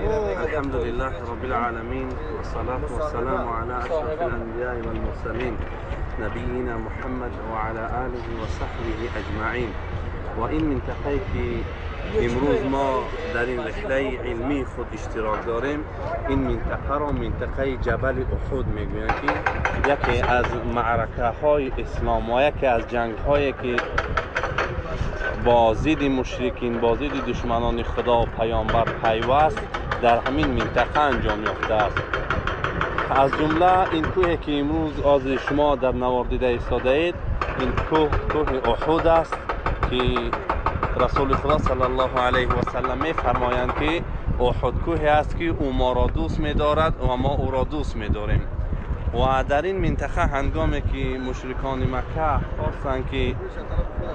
الحمد لله رب العالمين والصلاة والسلام على أشرف الأنبياء والمرسلين نبينا محمد وعلى آله وصحبه أجمعين. و این منطقه که امروز ما در این رحله علمی خود اشتراک داریم، این منطقه را منطقه جبل احد میگویند که یکی از معرکه های اسلام و یکی از جنگ هایی که با ضد مشرکین، با ضد دشمنان خدا و پیامبر پیوست در همین منطقه انجام یافته است. از جمله این کوهی که امروز از شما در نوار دیده ایستاده اید، این کوه احد است که رسول خدا صلی الله علیه و سلم می فرمایند که احد کوهی است که او ما را دوست می دارد و ما او را دوست می داریم. و در این منطقه هنگامی که مشرکان مکه خواستند که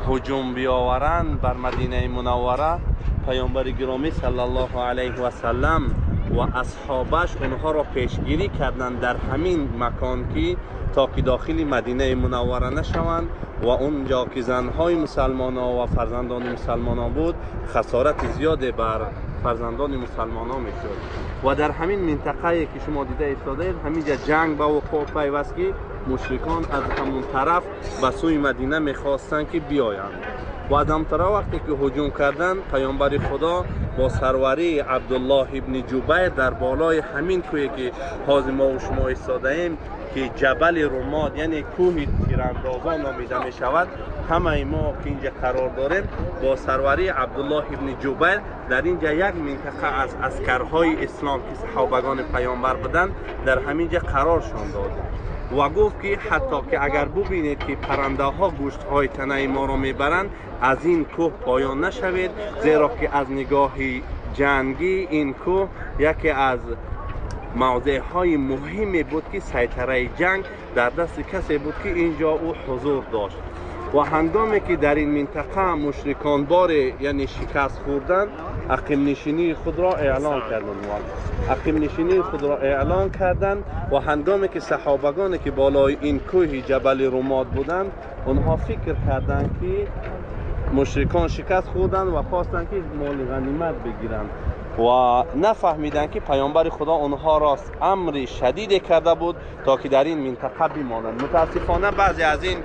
هجوم بیاورند بر مدینه منوره، پیامبر گرامی صلی الله علیه و سلم و اصحابش اونها را پیشگیری کردند در همین مکان که تا که داخل مدینه منوره نشوند و اونجا که زنهای مسلمانان و فرزندان مسلمانان بود خسارت زیاده بر فرزندان مسلمانان میشد. و در همین منطقه که شما دیده ایستاده اید، همینجا جنگ به وقوع پیوست که مشرکان از همون طرف به سوی مدینه میخواستند که بیایند. و از همون طرف وقتی که هجوم کردند، پیامبر خدا با سروری عبدالله ابن جبیر در بالای همین کوهی که حاضر ما و شما ایستاده ایم که جبل رماد یعنی کوه تیراندازان نامیده می شود، همه ما که اینجا قرار داریم با سروری عبدالله ابن جبیر در اینجا یک منطقه از عسکرهای اسلام که صحابگان پیامبر بودند در همینجا قرارشان داد و گفت که حتی که اگر ببینید که پرنده ها گوشت های تنه ما را میبرند، از این کوه پایان نشوید، زیرا که از نگاه جنگی این کوه یکی از موضع های مهمی بود که سیطره جنگ در دست کسی بود که اینجا او حضور داشت. و هنگامی که در این منطقه مشرکان بار یعنی شکست خوردن، اقیم نشینی خود را اعلان کردند و هنگامی که صحابگانی که بالای این کوه جبل رماد بودند، اونها فکر کردند که مشرکان شکست خوردند و خواستند که مال غنیمت بگیرند و نفهمیدند که پیامبر خدا اونها را امر شدید کرده بود تا که در این منطقه بمانند. متاسفانه بعضی از این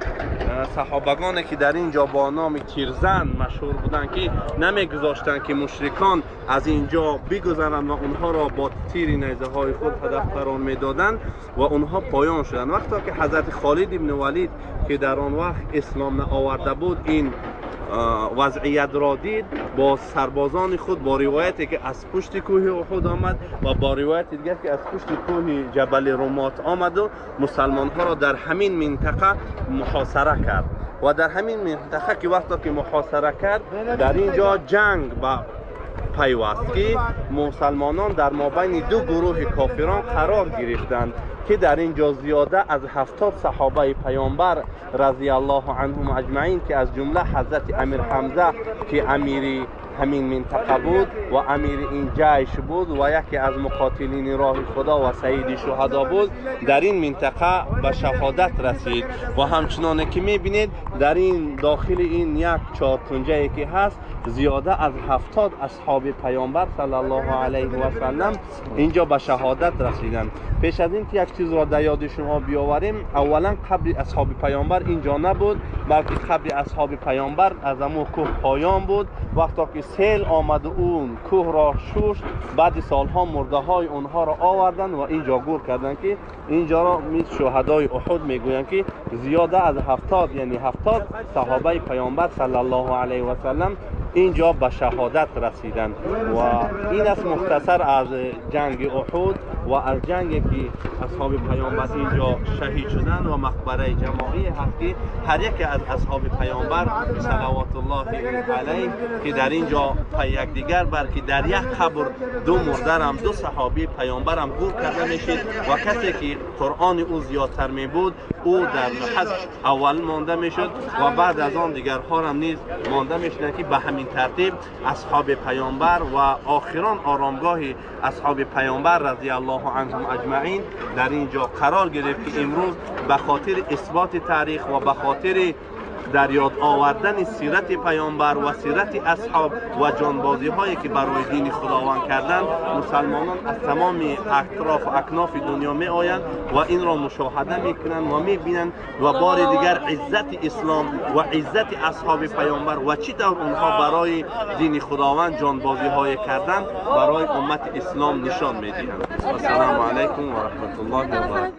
صحابگانی که در اینجا با نام تیرزن مشهور بودند که نمیگذاشتند که مشرکان از اینجا بگذرند و اونها را با تیر نیزه های خود هدف قرار میدادند و اونها پایان شدند. وقتی که حضرت خالد ابن ولید که در آن وقت اسلام آورده بود این وضعیت را دید، با سربازان خود با روایتی که از پشت کوه احد آمد و با روایت دیگر که از پشت کوه جبل رمات آمد و مسلمان ها را در همین منطقه محاصره کرد. و در همین منطقه که وقتی که محاصره کرد، در اینجا جنگ با پیوست که مسلمانان در مابین دو گروه کافران قرار گرفتند که در اینجا زیاده از 70 صحابه پیامبر رضی الله عنهم اجمعین که از جمله حضرت امیر حمزه که امیر همین منطقه بود و امیر این جیش بود و یکی از مقاتلین راه خدا و سید شهدا بود، در این منطقه به شهادت رسید. و همچنانه که میبینید در این داخل این یک چارپنجه که هست، زیاده از 70 اصحاب پیامبر صلی الله علیه و سلم اینجا به شهادت رسیدند. پیش از این که یک چیز را در یاد شما بیاوریم، اولا قبر اصحاب پیامبر اینجا نبود، بلکه قبر اصحاب پیامبر از امو کوه پایان بود. وقتی که سیل آمد و اون کوه را شوشت، بعد سالها مرده های اونها را آوردن و اینجا گور کردن که اینجا را شهدای احد میگویند که زیاده از 70 یعنی 70 صحابه پیامبر صلی الله علیه و سلم اینجا به شهادت رسیدند. و این است مختصر از جنگ احد و از جنگی که اصحاب پیامبر اینجا شهید شدند و مقبره جماعی هست که هر یک از اصحاب پیامبر صلوات الله علیه که در اینجا پای یکدیگر بلکه در یک قبر دو مرده هم دو صحابی پیامبر هم گور کرده میشد و کسی که قرآن او زیادتر می بود او در محض اول مانده میشد و بعد از آن دیگرها هم نیز مانده میشدند که به همین ترتیب اصحاب پیامبر و آخران آرامگاه اصحاب پیامبر رضی الله عنهم اجمعین در اینجا قرار گرفت که امروز به خاطر اثبات تاریخ و به خاطر در یاد آوردن سیرت پیامبر و سیرت اصحاب و جانبازی هایی که برای دین خداوند کردند، مسلمانان از تمام اطراف و اکناف دنیا می آیند و این را مشاهده می کنند و می بینند و بار دیگر عزت اسلام و عزت اصحاب پیامبر و چطور اونها برای دین خداوند جانبازی های کردند برای امت اسلام نشان می دهند. السلام علیکم و رحمت الله و برکاته.